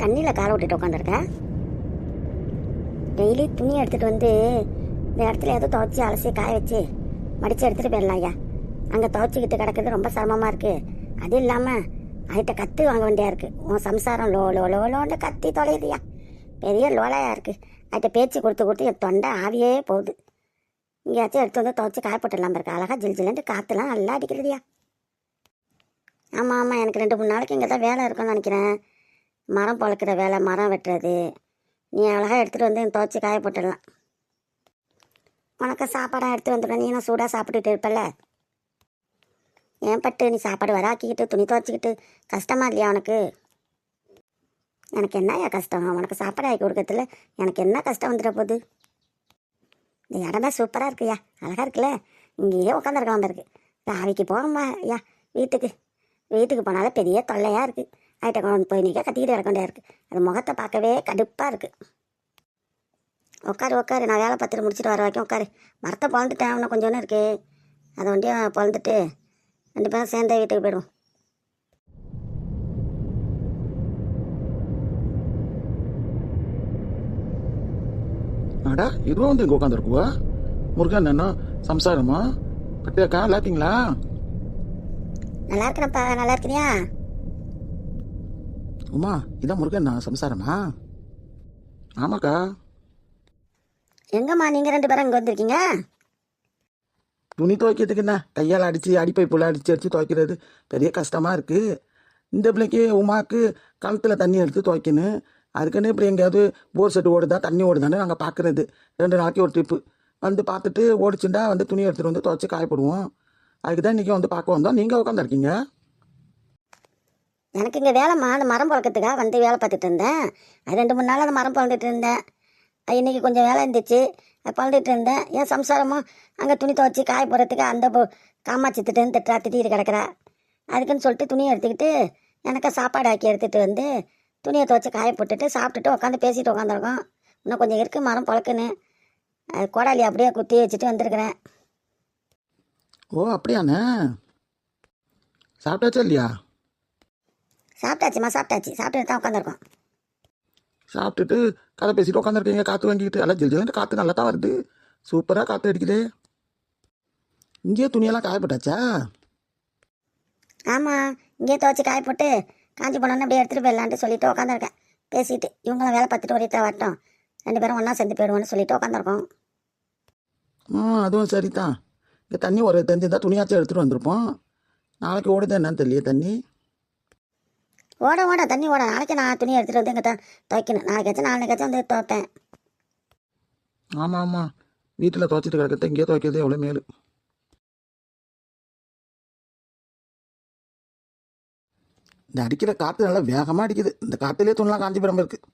தண்ணியில் காலை விட்டுட்டு உட்காந்துருக்க? டெய்லி துணி எடுத்துகிட்டு வந்து இந்த இடத்துல ஏதோ துவைச்சி அலசி காய வச்சு மடித்து எடுத்துகிட்டு போயிடலாம் ஐயா. அங்கே துவைச்சிக்கிட்டு கிடக்கிறது ரொம்ப சிரமமாக இருக்குது. அது இல்லாமல் அதுகிட்ட கற்று வாங்க வேண்டியா இருக்குது. உன் சம்சாரம் லோ லோ லோ லோன்னு கத்தி தொலையுதுயா. பெரிய லோலையாக இருக்குது. அதுகிட்ட பேச்சு கொடுத்து கொடுத்து என் தொண்டை ஆவியே போகுது. இங்கேயாச்சும் எடுத்து வந்து துவைச்சி காய போட்டுடலாம் இருக்கு. அழகாக ஜில் ஜில்லுன்ட்டு காற்றுலாம் நல்லா அடிக்கிறதுயா. ஆமாம் ஆமாம், எனக்கு 2-3 நாளைக்கு இங்கே தான் வேலை இருக்குன்னு நினைக்கிறேன். மரம் பழக்கிற வேலை, மரம் வெட்டுறது. நீ அழகாக எடுத்துகிட்டு வந்து துவைச்சி காய போட்டுடலாம். உனக்கு சாப்பாடாக எடுத்து வந்துடுவேன். நீ நான் சூடாக சாப்பிட்டுட்டு இருப்பல்ல. ஏன் பட்டு நீ சாப்பாடு வராக்கிக்கிட்டு துணி துவைச்சிக்கிட்டு கஷ்டமா இல்லையா உனக்கு? எனக்கு என்னையா கஷ்டம்? உனக்கு சாப்பாடு ஆக்கி கொடுக்கறதுல எனக்கு என்ன கஷ்டம் வந்துட போகுது? இந்த இடமே சூப்பராக இருக்குயா, அழகாக இருக்குல்ல. இங்கேயே உட்காந்துருக்கலாம் இருக்கு. ராவிக்கு போகணுமா ஐயா வீட்டுக்கு? வீட்டுக்கு போனாலும் பெரிய தொல்லையாக இருக்குது. ஆகிட்ட கொண்டு போய் நிற்க கத்திக்கிட்டு இறக்க வேண்டியா இருக்குது. அது முகத்தை பார்க்கவே கடுப்பாக இருக்குது. உட்காரு உட்காரு, நான் வேலை பார்த்துட்டு முடிச்சுட்டு வர வரைக்கும் உட்காரு. மரத்தை பொழந்துட்டேன், இன்னும் கொஞ்சம் ஒன்று இருக்குது. அதை ஒண்டியும் பொழந்துட்டு 2 பேரும் சேர்ந்தே வீட்டுக்கு போயிடுவோம். ஆடா இதுவும் வந்து இங்கே உட்காந்துருக்குவா. முருகன் என்ன சம்சாரமா? கட்டியாக்கா நல்லா இருக்கீங்களா? நல்லா இருக்கிறப்பா, நல்லா இருக்கிறியா? உமா இதான் முருகன் நான் சம்சாரமா? ஆமாக்கா. எங்கம்மா நீங்கள் 2 பேரும் இங்கே வந்திருக்கீங்க? துணி துவைக்கிறதுக்கு என்ன கையால் அடித்து அடிப்பைப்புள்ள அடித்து துவைக்கிறது பெரிய கஷ்டமாக இருக்குது. இந்த பிள்ளைக்கு உமாக்கு கழுத்தில் தண்ணி எடுத்து துவைக்கணும். அதுக்குன்னு இப்படி எங்கேயாவது போர் செட்டு ஓடுதா தண்ணி ஓடுதான்னு நாங்கள் பார்க்குறது. 2 நாளைக்கு ஒரு ட்ரிப்பு வந்து பார்த்துட்டு ஓடிச்சுண்டா வந்து துணி எடுத்துகிட்டு வந்து துவைச்சி காயப்படுவோம். அதுக்கு தான் இன்றைக்கி வந்து பார்க்க வந்தோம். நீங்கள் உட்காந்துருக்கீங்க. எனக்கு இங்கே வேலைம்மா, அந்த மரம் பழக்கத்துக்காக வந்து வேலை பார்த்துட்டு இருந்தேன். அது 2-3 நாள் அந்த மரம் பழந்துட்டு இருந்தேன். இன்றைக்கி கொஞ்சம் வேலை இருந்துச்சு, பழந்துட்டு இருந்தேன். என் சம்சாரமும் அங்கே துணி துவைச்சி காய போடுறதுக்கு அந்த காமாட்சி திட்டுன்னு திட்டிட்டு கிடக்கிறா. அதுக்குன்னு சொல்லிட்டு துணியை எடுத்துக்கிட்டு எனக்கு சாப்பாடு ஆக்கி எடுத்துகிட்டு வந்து துணியை துவைச்சி காய போட்டுட்டு சாப்பிட்டுட்டு உட்காந்து பேசிட்டு உட்காந்துருக்கோம். இன்னும் கொஞ்சம் இருக்குது மரம் பழக்குன்னு. அது கோடாலி அப்படியே குத்தி வச்சுட்டு வந்திருக்கிறேன். ஓ அப்படியாண்ணே, சாப்பிட்டாச்சா இல்லையா? சாப்பிட்டாச்சுமா, சாப்பிட்டுட்டு தான் உட்காந்துருக்கோம். சாப்பிட்டுட்டு கதை பேசிட்டு உட்காந்துருக்கீங்க. காற்று வாங்கிக்கிட்டு எல்லாம் ஜில் ஜில்லுன்னு காற்று நல்லா தான் வருது. சூப்பராக காற்று அடிக்குது. இங்கேயே துணியெல்லாம் காயப்பட்டாச்சா? ஆமாம், இங்கேயே துவைச்சி காய போட்டு காஞ்சி போனோன்னு அப்படியே எடுத்துகிட்டு போயிடலான்ட்டு சொல்லிட்டு உட்காந்துருக்கேன் பேசிட்டு. இவங்களாம் வேலை பார்த்துட்டு ஒரே வரட்டும், 2 பேரும் ஒன்றா சேர்ந்து போயிடுவோன்னு சொல்லிட்டு உட்காந்துருக்கோம். அதுவும் சரி தான். இங்கே தண்ணி ஒரு தெரிஞ்சிருந்தால் துணியாச்சும் எடுத்துகிட்டு வந்திருப்போம். நாளைக்கு ஓடுது என்னன்னு தெரியல தண்ணி. ஓட தண்ணி ஓட. நாளைக்கு நான் துணி எடுத்துகிட்டு வந்து இங்கே தான் துவைக்கணும். நாளைக்காச்சும் நாளைக்காச்சும் வந்து துவைப்பேன். ஆமாம் ஆமாம், வீட்டில் துவைச்சிட்டு கிடக்கிறத இங்கேயே துவைக்கிறது எவ்வளோ மேலு. இந்த அடிக்கிற காற்று நல்லா வேகமாக அடிக்குது. இந்த காற்றுலேயே துணிலாம் காஞ்சி போடாமல் இருக்குது.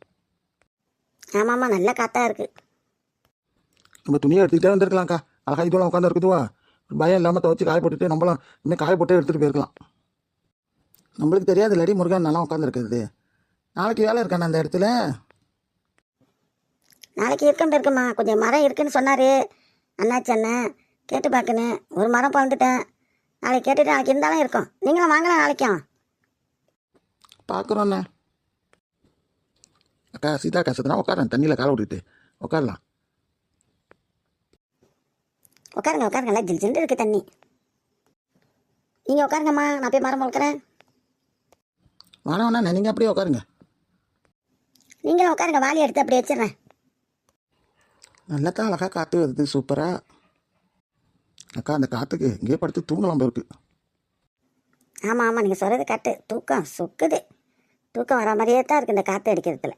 ஆமாம்மா, நல்ல காற்றா இருக்குது. நம்ம துணியை எடுத்துக்கிட்டே வந்துருக்கலாம்க்கா. அழகாக இதுவெல்லாம் உட்காந்து இருக்குதுவா. பயம் இல்லாமல் துவைச்சி காய போட்டுட்டு நம்மளும் இனிமேல் காய போட்டு எடுத்துகிட்டு போயிருக்கலாம். நம்மளுக்கு தெரியாது இல்லடி முருகன் நல்லா உட்காந்துருக்குது. நாளைக்கு வேலை இருக்காண்ணா அந்த இடத்துல? நாளைக்கு இருக்கும்மா, கொஞ்சம் மரம் இருக்குன்னு சொன்னார் அண்ணாச்சி அண்ணன். கேட்டு பார்க்கணும். ஒரு மரம் பழந்துட்டேன். நாளைக்கு கேட்டுட்டு நாளைக்கு இருந்தாலும் இருக்கும். நீங்களும் வாங்கலாம் நாளைக்கும். பார்க்குறோண்ணே. அக்கா சீதா கசத்துனா உட்காரன் தண்ணியில் காலை விட்டுட்டு உட்காரலாம். உட்காருங்க, நல்லா ஜில் ஜில் இருக்குது தண்ணி. நீங்கள் உட்காருங்கம்மா, நான் போய் மரம் பழக்கிறேன். வேணாண்ணா நீங்கள் அப்படியே உட்காருங்க. நீங்களும் உட்காருங்க, வாளி எடுத்து அப்படியே வச்சிடுறேன். நல்லா தான் அழகாக காற்று வருது சூப்பராக. அக்கா அந்த காற்றுக்கு இங்கேயே படுத்து தூங்கலாம் போயிருக்கு. ஆமாம், நீங்கள் சொல்கிறது கரெக்டு. தூக்கம் சொக்குது. தூக்கம் வர மாதிரியே தான் இருக்குது இந்த காற்று அடிக்கிறதுல.